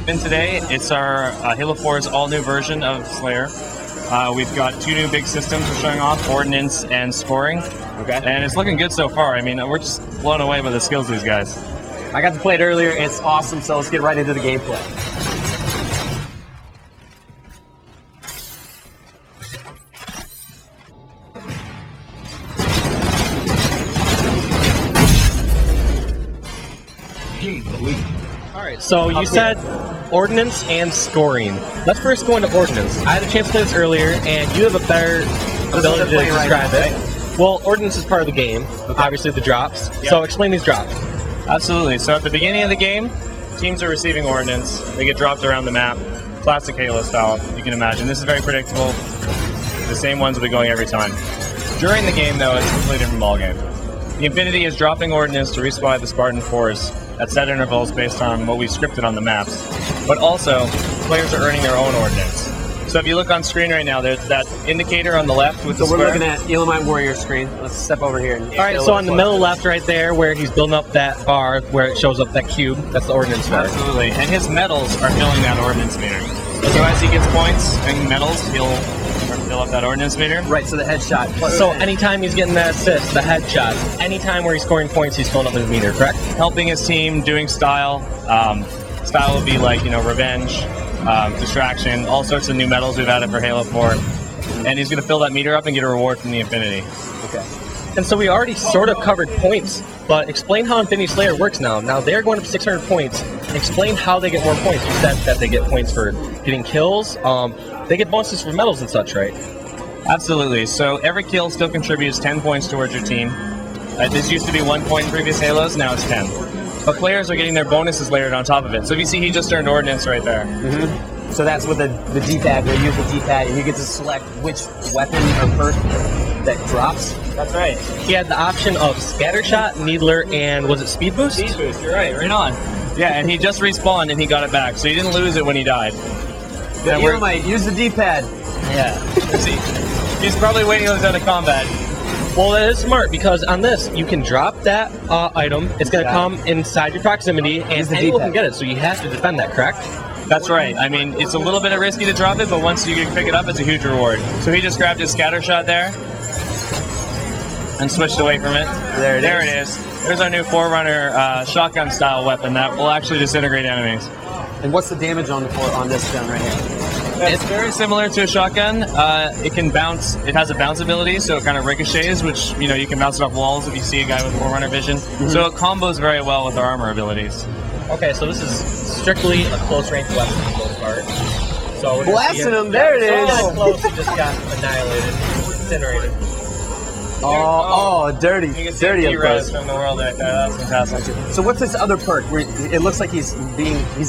in today. It's our Halo 4's all-new version of Slayer. We've got 2 new big systems we're showing off, Ordnance and Scoring. Okay. And it's looking good so far. I mean, we're just blown away by the skills of these guys. I got to play it earlier. It's awesome, so let's get right into the gameplay. Alright, so you said Ordnance and Scoring. Let's first go into Ordnance. I had a chance to play this earlier, and you have a better ability to describe it. Well, Ordnance is part of the game, obviously the drops. Yep. So explain these drops. Absolutely. So at the beginning of the game, teams are receiving Ordnance. They get dropped around the map, classic Halo style, you can imagine. This is very predictable. The same ones will be going every time. During the game, though, it's a completely different ballgame. The Infinity is dropping Ordnance to resupply the Spartan Force at set intervals based on what we've scripted on the maps. But also, players are earning their own Ordnance. So if you look on screen right now, there's that indicator on the left with the square. So we're looking at Elamite Warrior screen. Let's step over here. Alright, so on the middle left right there, where he's building up that bar, where it shows up that cube, that's the Ordnance bar. Absolutely, and his medals are filling that Ordnance meter. So as he gets points and medals, he'll fill up that Ordnance meter. Right, so the headshot. So anytime he's getting that assist, the headshot, anytime where he's scoring points, he's filling up his meter, correct? Helping his team, doing style. Style would be like, revenge, distraction, all sorts of new medals we've added for Halo 4. And he's going to fill that meter up and get a reward from the Infinity. Okay. And so we already sort of covered points, but explain how Infinity Slayer works now. Now they're going up 600 points. Explain how they get more points. You said that they get points for getting kills. They get bonuses for medals and such, right? Absolutely. So every kill still contributes 10 points towards your team. This used to be 1 point in previous Halos, now it's 10. But players are getting their bonuses layered on top of it. So if you see, he just earned Ordnance right there. Mm-hmm. So that's with the D-pad, where you use the D-pad and you get to select which weapon or perk that drops. That's right. He had the option of Scattershot, Needler, and was it Speed Boost? Speed Boost, you're right on. Yeah, and he just respawned and he got it back, so he didn't lose it when he died. Yeah, Elamite, use the D-pad. Yeah. See, he's probably waiting till he's out of combat. Well, that is smart, because on this, you can drop that item, it's going to come inside your proximity, and anyone can get it, so you have to defend that, correct? That's right. I mean, it's a little bit risky to drop it, but once you can pick it up, it's a huge reward. So he just grabbed his Scattershot there, and switched away from it. There it is. There's our new Forerunner shotgun-style weapon that will actually disintegrate enemies. And what's the damage on this gun right here? It's very similar to a shotgun. It can bounce. It has a bounce ability, so it kind of ricochets, which you can bounce it off walls if you see a guy with Forerunner vision. Mm-hmm. So it combos very well with our armor abilities. Okay, so this is strictly a close-range weapon for the most part. So blasting him! There it is. So close, he just got annihilated, incinerated. Oh, dirty, dirty up close. From the world right there. That's fantastic. So what's this other perk? Where it looks like he's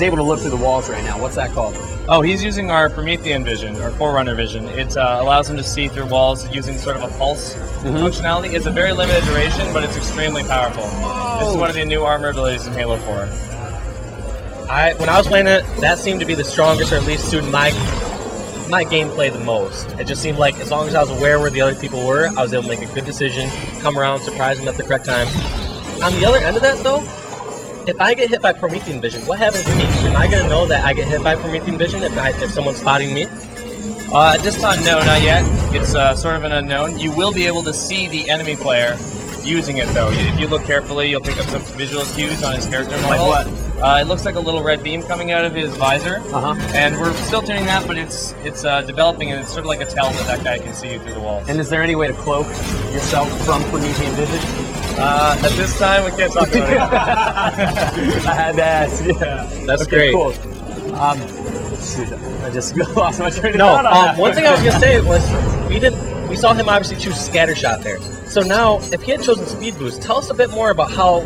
able to look through the walls right now. What's that called? Oh, he's using our Promethean vision, or Forerunner vision. It allows him to see through walls using sort of a pulse functionality. It's a very limited duration, but it's extremely powerful. This is one of the new armor abilities in Halo 4. When I was playing it, that seemed to be the strongest, or at least suited my gameplay the most. It just seemed like as long as I was aware where the other people were, I was able to make a good decision, come around, surprise them at the correct time. On the other end of that, though, if I get hit by Promethean vision, what happens to me? Am I going to know that I get hit by Promethean vision if someone's spotting me? At this time, no, not yet. It's sort of an unknown. You will be able to see the enemy player using it, though. If you look carefully, you'll pick up some visual cues on his character model. Like what? It looks like a little red beam coming out of his visor, and we're still tuning that, but it's developing, and it's sort of like a tell that guy can see you through the walls. And is there any way to cloak yourself from Promethean vision? At this time, we can't talk about it. I had to ask. Yeah, that's great. Cool. Shoot, I just lost my train of thought. One thing I was gonna say was we saw him obviously choose Scattershot there. So now, if he had chosen Speed Boost, tell us a bit more about how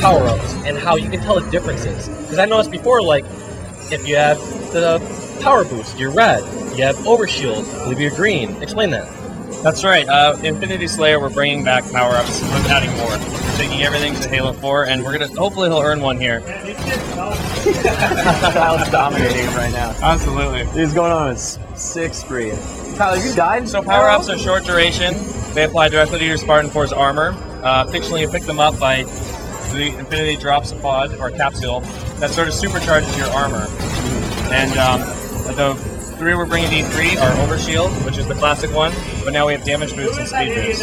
power-ups and how you can tell the differences. Because I noticed before, like, if you have the Power Boost, you're red. You have Overshield, I believe you're green. Explain that. That's right. Infinity Slayer, we're bringing back power-ups. We're adding more. We're taking everything to Halo 4, and we're gonna hopefully he'll earn one here. Kyle's dominating him right now. Absolutely. He's going on a 6-3. Kyle, have you died? So power-ups are short duration. They apply directly to your Spartan Force armor. Fictionally, you pick them up by the Infinity drops a pod or capsule that sort of supercharges your armor. And the 3 we're bringing to E3 are Overshield, which is the classic one, but now we have damage boost and speed boost.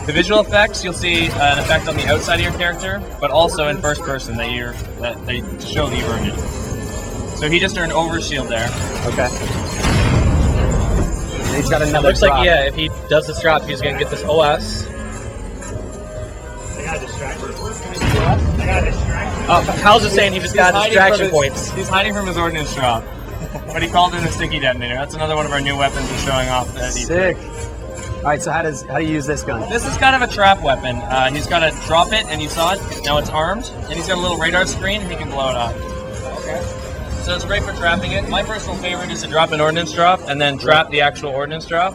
The visual effects, you'll see an effect on the outside of your character, but also in first person to show that you've earned it. So he just earned Overshield there. Okay. And he's got another Looks drop. like, yeah, if he does this drop, he's going to get this OS. How's it saying he just got distraction points? He's hiding from his ordnance drop. But he called in a sticky detonator. That's another one of our new weapons we're showing off at E3. Sick. All right, so how do you use this gun? This is kind of a trap weapon. He's got to drop it, and you saw it. Now it's armed, and he's got a little radar screen, and he can blow it up. Okay. So it's great for trapping it. My personal favorite is to drop an ordnance drop, and then trap the actual ordnance drop.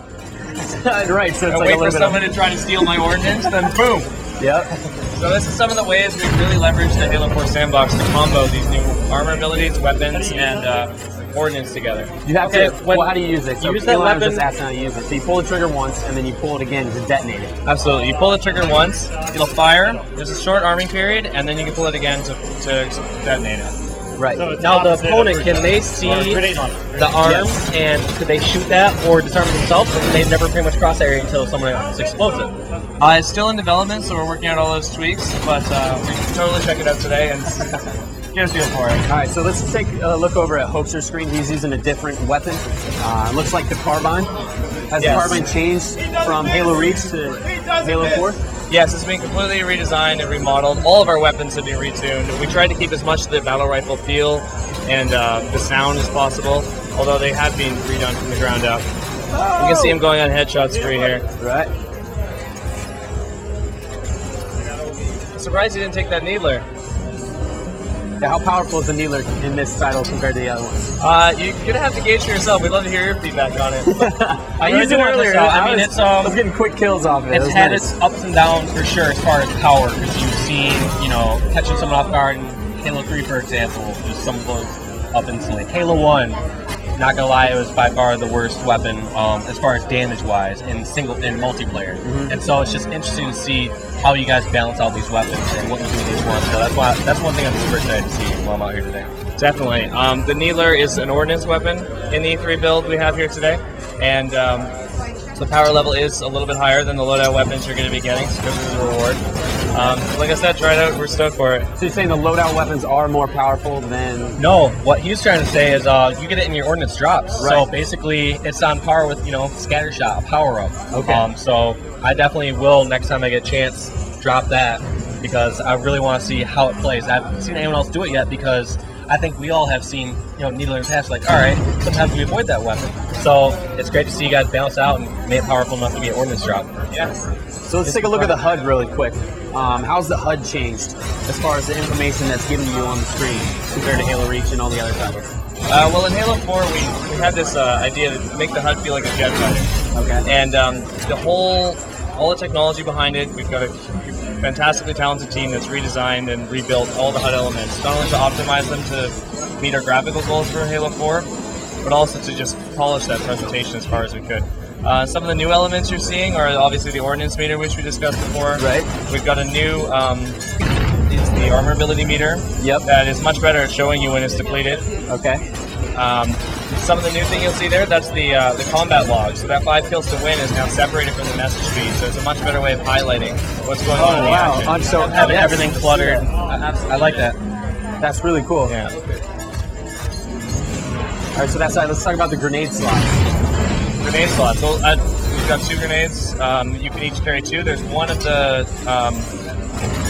Right, so it's And like wait a for little someone to try to steal my ordnance, then boom. Yep. So this is some of the ways we really leverage the Halo 4 sandbox to combo these new armor abilities, weapons, and ordnance together. You have to. Well, how do you use it? So use that Eli was weapon- just asking how to use it. So you pull the trigger once, and then you pull it again to detonate it. Absolutely. You pull the trigger once, it'll fire. There's a short arming period, and then you can pull it again to detonate it. Right. Now, the opponent, can they see the arm, and could they shoot that or disarm it themselves, or can they never pretty much cross area until someone else explodes it? It's still in development, so we're working out all those tweaks, but we can totally check it out today and get a feel for it. All right, so let's take a look over at Hoaxer's screen. He's using a different weapon. Looks like the carbine. Has the carbine changed from Halo Reach to Halo 4? Yes, it's been completely redesigned and remodeled. All of our weapons have been retuned. We tried to keep as much of the battle rifle feel and the sound as possible, although they have been redone from the ground up. You can see him going on headshots free here. Right. Surprised he didn't take that needler. Yeah, how powerful is the needler in this title compared to the other ones? You're gonna have to gauge for yourself. We'd love to hear your feedback on it. I used it earlier. I was getting quick kills off it. It's It was had nice. its ups and downs for sure as far as power, because you've seen, catching someone off guard in Halo 3, for example, just some blows up instantly. Halo 1, not gonna lie, it was by far the worst weapon as far as damage-wise in multiplayer. And so it's just interesting to see how you guys balance out these weapons and what you do with each one. So that's one thing I'm super excited to see while I'm out here today. Definitely. The needler is an ordnance weapon in the E3 build we have here today, and the power level is a little bit higher than the loadout weapons you're going to be getting, so this is a reward. Like I said, try it out. We're stoked for it. So you're saying the loadout weapons are more powerful than... No, what he's trying to say is you get it in your ordnance drops. Right. So basically, it's on par with, scatter shot, a power-up. Okay. So I definitely will, next time I get a chance, drop that, because I really want to see how it plays. I haven't seen anyone else do it yet, because I think we all have seen, needler in the past, like, all right, sometimes we avoid that weapon. So it's great to see you guys balance out and make it powerful enough to be an ordnance drop. Yes. So let's take a look at the HUD really quick. How's the HUD changed as far as the information that's given to you on the screen compared to Halo Reach and all the other titles? Well, in Halo 4, we had this idea to make the HUD feel like a jet fighter. Okay. And all the technology behind it, we've got a fantastically talented team that's redesigned and rebuilt all the HUD elements, not only to optimize them to meet our graphical goals for Halo 4, but also to just polish that presentation as far as we could. Some of the new elements you're seeing are obviously the ordnance meter, which we discussed before. Right. We've got a new, it's the armor ability meter. Yep. That is much better at showing you when it's depleted. Okay. Some of the new thing you'll see there, that's the combat log. So that 5 kills to win is now separated from the message feed. So it's a much better way of highlighting what's going on in the action. I'm so Having everything cluttered. I like that. That's really cool. Yeah. All right, so that's let's talk about the grenade slots. Grenade slots. So we've got 2 grenades. You can each carry 2. There's one of the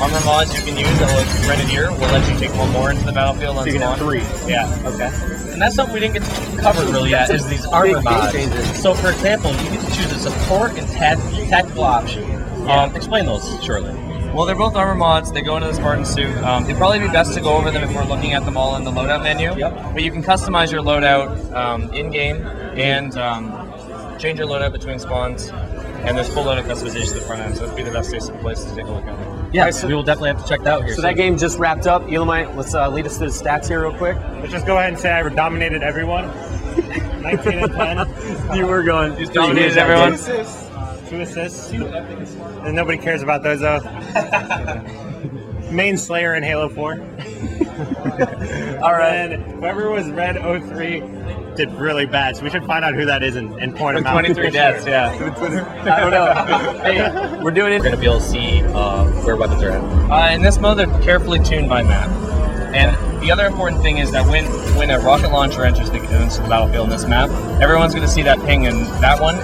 armor mods you can use that will Grenadier will let you take one more into the battlefield. So you can have 3. Yeah. Okay. And that's something we didn't get to cover really yet, is these armor Big mods. changes. So, for example, you get to choose a support and tactical option. Explain those shortly. Well, they're both armor mods. They go into the Spartan suit. It'd probably be best to go over them if we're looking at them all in the loadout menu. Yep. But you can customize your loadout in-game and change your loadout between spawns. And there's full loadout customization at the front end, so it'd be the best place to take a look at it. Yeah, so we will definitely have to check that out here. So that game just wrapped up. Elamite, let's lead us to the stats here real quick. Let's just go ahead and say I dominated everyone. 19 and 10. You were going. You dominated everyone. 2 assists. And nobody cares about those though. main Slayer in Halo 4. All right. And whoever was Red 03 did really bad, so we should find out who that is and point him out. 23 deaths, yeah. I don't know. Hey, we're doing it. We're gonna be able to see where weapons are at. In this mode, they're carefully tuned by map. And the other important thing is that when a rocket launcher enters the battlefield in this map, everyone's going to see that ping, and that one